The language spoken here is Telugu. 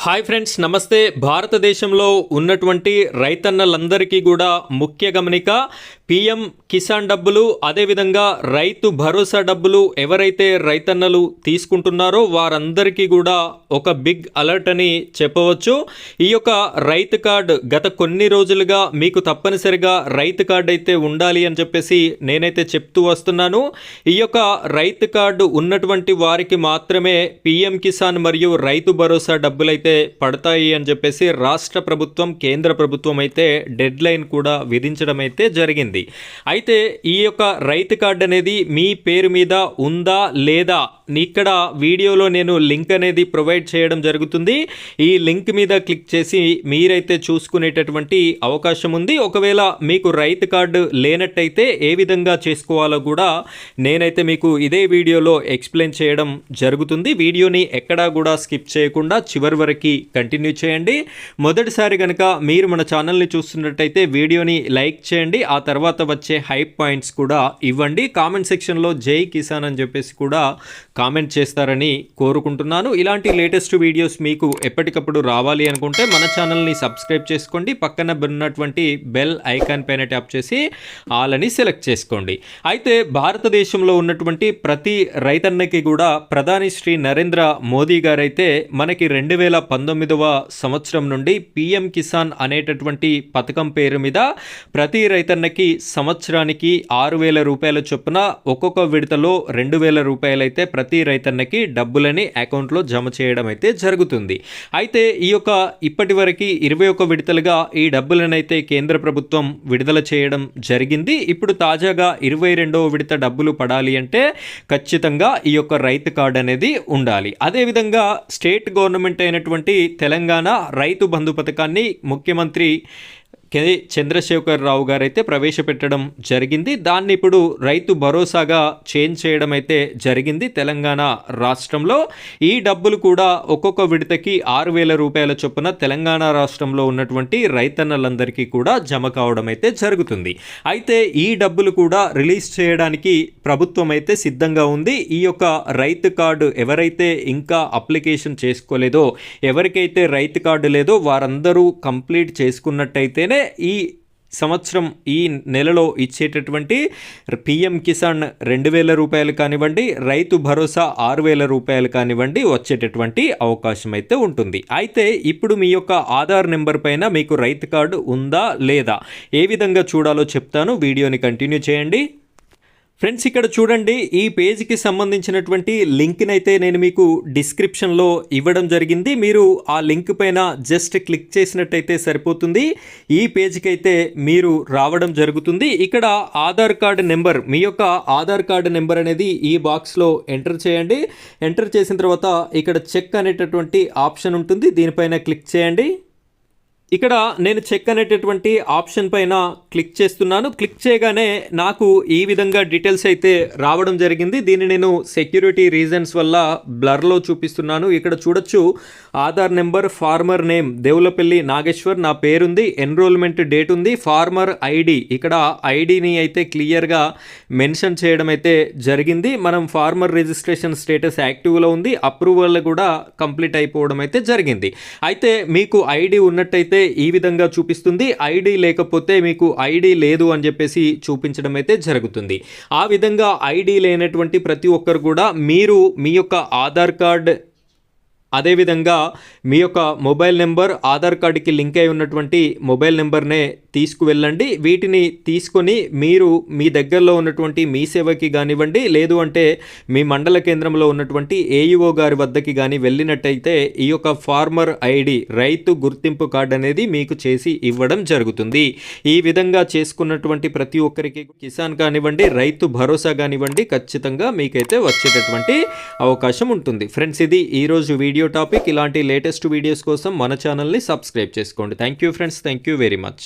హాయ్ ఫ్రెండ్స్, నమస్తే. భారతదేశంలో ఉన్నటువంటి రైతన్నలందరికీ కూడా ముఖ్య గమనిక, పిఎం కిసాన్ డబ్బులు, అదేవిధంగా రైతు భరోసా డబ్బులు ఎవరైతే రైతన్నలు తీసుకుంటున్నారో వారందరికీ కూడా ఒక బిగ్ అలర్ట్ అని చెప్పవచ్చు. ఈ యొక్క రైతు కార్డు గత కొన్ని రోజులుగా మీకు తప్పనిసరిగా రైతు కార్డు అయితే ఉండాలి అని చెప్పేసి నేనైతే చెప్తూ వస్తున్నాను. ఈ యొక్క రైతు కార్డు ఉన్నటువంటి వారికి మాత్రమే పిఎం కిసాన్ మరియు రైతు భరోసా డబ్బులైతే పడతాయి అని చెప్పేసి రాష్ట్ర ప్రభుత్వం, కేంద్ర ప్రభుత్వం అయితే డెడ్ లైన్ కూడా విధించడం అయితే జరిగింది. అయితే ఈ యొక్క రైతు కార్డు అనేది మీ పేరు మీద ఉందా లేదా, ఇక్కడ వీడియోలో నేను లింక్ అనేది ప్రొవైడ్ చేయడం జరుగుతుంది. ఈ లింక్ మీద క్లిక్ చేసి మీరైతే చూసుకునేటటువంటి అవకాశం ఉంది. ఒకవేళ మీకు రైతు కార్డు లేనట్టయితే ఏ విధంగా చేసుకోవాలో కూడా నేనైతే మీకు ఇదే వీడియోలో ఎక్స్ప్లెయిన్ చేయడం జరుగుతుంది. వీడియోని ఎక్కడా కూడా స్కిప్ చేయకుండా చివరి వరకు కంటిన్యూ చేయండి. మొదటిసారి కనుక మీరు మన ఛానల్ని చూస్తున్నట్టయితే వీడియోని లైక్ చేయండి, ఆ తర్వాత వచ్చే హైప్ పాయింట్స్ కూడా ఇవ్వండి. కామెంట్ సెక్షన్లో జై కిసాన్ అని చెప్పేసి కూడా కామెంట్ చేస్తారని కోరుకుంటున్నాను. ఇలాంటి లేటెస్ట్ వీడియోస్ మీకు ఎప్పటికప్పుడు రావాలి అనుకుంటే మన ఛానల్ని సబ్స్క్రైబ్ చేసుకోండి. పక్కన ఉన్నటువంటి బెల్ ఐకాన్ పైన ట్యాప్ చేసి ఆల్ అని సెలెక్ట్ చేసుకోండి. అయితే భారతదేశంలో ఉన్నటువంటి ప్రతి రైతన్నకి కూడా ప్రధాని శ్రీ నరేంద్ర మోదీ గారైతే మనకి 2019వ సంవత్సరం నుండి పిఎం కిసాన్ అనేటటువంటి పథకం పేరు మీద ప్రతి రైతన్నకి సంవత్సరానికి 6,000 రూపాయల చొప్పున ఒక్కొక్క విడతలో 2,000 రూపాయలైతే ప్రతి రైతన్నకి డబ్బులని అకౌంట్లో జమ చేయడం అయితే జరుగుతుంది. అయితే ఈ యొక్క ఇప్పటి వరకు 21 విడతలుగా ఈ డబ్బులనైతే కేంద్ర ప్రభుత్వం విడుదల చేయడం జరిగింది. ఇప్పుడు తాజాగా 22వ విడత డబ్బులు పడాలి అంటే ఖచ్చితంగా ఈ యొక్క రైతు కార్డు అనేది ఉండాలి. అదేవిధంగా స్టేట్ గవర్నమెంట్ అయినటువంటి తెలంగాణ రైతు బంధు పథకాన్ని ముఖ్యమంత్రి చంద్రశేఖర్ రావు గారు అయితే ప్రవేశపెట్టడం జరిగింది. దాన్ని ఇప్పుడు రైతు భరోసాగా చేంజ్ చేయడం అయితే జరిగింది తెలంగాణ రాష్ట్రంలో. ఈ డబ్బులు కూడా ఒక్కొక్క విడతకి 6,000 రూపాయల చొప్పున తెలంగాణ రాష్ట్రంలో ఉన్నటువంటి రైతన్నలందరికీ కూడా జమ కావడం అయితే జరుగుతుంది. అయితే ఈ డబ్బులు కూడా రిలీజ్ చేయడానికి ప్రభుత్వం అయితే సిద్ధంగా ఉంది. ఈ యొక్క రైతు కార్డు ఎవరైతే ఇంకా అప్లికేషన్ చేసుకోలేదో, ఎవరికైతే రైతు కార్డు లేదో వారందరూ కంప్లీట్ చేసుకున్నట్టయితేనే ఈ సంవత్సరం ఈ నెలలో ఇచ్చేటటువంటి పిఎం కిసాన్ 2,000 రూపాయలు కానివ్వండి, రైతు భరోసా 6,000 రూపాయలు కానివ్వండి వచ్చేటటువంటి అవకాశం అయితే ఉంటుంది. అయితే ఇప్పుడు మీ యొక్క ఆధార్ నెంబర్ పైన మీకు రైతు కార్డు ఉందా లేదా, ఏ విధంగా చూడాలో చెప్తాను. వీడియోని కంటిన్యూ చేయండి. ఫ్రెండ్స్, ఇక్కడ చూడండి, ఈ పేజ్కి సంబంధించినటువంటి లింక్ని అయితే నేను మీకు డిస్క్రిప్షన్లో ఇవ్వడం జరిగింది. మీరు ఆ లింక్ పైన జస్ట్ క్లిక్ చేసినట్టయితే సరిపోతుంది. ఈ పేజ్కి అయితే మీరు రావడం జరుగుతుంది. ఇక్కడ ఆధార్ కార్డు నెంబర్, మీ యొక్క ఆధార్ కార్డు నెంబర్ అనేది ఈ బాక్స్లో ఎంటర్ చేయండి. ఎంటర్ చేసిన తర్వాత ఇక్కడ చెక్ అనేటటువంటి ఆప్షన్ ఉంటుంది, దీనిపైన క్లిక్ చేయండి. ఇక్కడ నేను చెక్ అనేటటువంటి ఆప్షన్ పైన క్లిక్ చేస్తున్నాను. క్లిక్ చేయగానే నాకు ఈ విధంగా డీటెయిల్స్ అయితే రావడం జరిగింది. దీన్ని నేను సెక్యూరిటీ రీజన్స్ వల్ల బ్లర్లో చూపిస్తున్నాను. ఇక్కడ చూడొచ్చు, Aadhaar number, farmer name Devulapalli Nageshwar, నా పేరుంది, ఎన్రోల్మెంట్ డేట్ ఉంది, ఫార్మర్ ఐడి, ఇక్కడ ఐడిని అయితే క్లియర్గా మెన్షన్ చేయడం అయితే జరిగింది. మనం ఫార్మర్ రిజిస్ట్రేషన్ స్టేటస్ యాక్టివ్లో ఉంది, అప్రూవల్ కూడా కంప్లీట్ అయిపోవడం అయితే జరిగింది. అయితే మీకు ఐడి ఉన్నట్టయితే ఈ విధంగా చూపిస్తుంది, ఐడి లేకపోతే మీకు ఐడి లేదు అని చెప్పేసి చూపించడం అయితే జరుగుతుంది. ఆ విధంగా ఐడి లేనటువంటి ప్రతి ఒక్కరు కూడా మీరు మీ యొక్క ఆధార్ కార్డ్, అదేవిధంగా మీ యొక్క మొబైల్ నెంబర్, ఆధార్ కార్డుకి లింక్ అయి ఉన్నటువంటి మొబైల్ నెంబర్నే తీసుకువెళ్ళండి. వీటిని తీసుకొని మీరు మీ దగ్గరలో ఉన్నటువంటి మీ సేవకి కానివ్వండి, లేదు అంటే మీ మండల కేంద్రంలో ఉన్నటువంటి ఏఈఓ గారి వద్దకి కానీ వెళ్ళినట్టయితే ఈ యొక్క ఫార్మర్ ఐడి, రైతు గుర్తింపు కార్డు అనేది మీకు చేసి ఇవ్వడం జరుగుతుంది. ఈ విధంగా చేసుకున్నటువంటి ప్రతి ఒక్కరికి కిసాన్ కానివ్వండి, రైతు భరోసా కానివ్వండి ఖచ్చితంగా మీకైతే వచ్చేటటువంటి అవకాశం ఉంటుంది. ఫ్రెండ్స్, ఇది ఈరోజు వీడియో టాపిక్. ఇలాంటి లేటెస్ట్ వీడియోస్ కోసం మన ఛానల్ని సబ్స్క్రైబ్ చేసుకోండి. Thank you friends, thank you very much.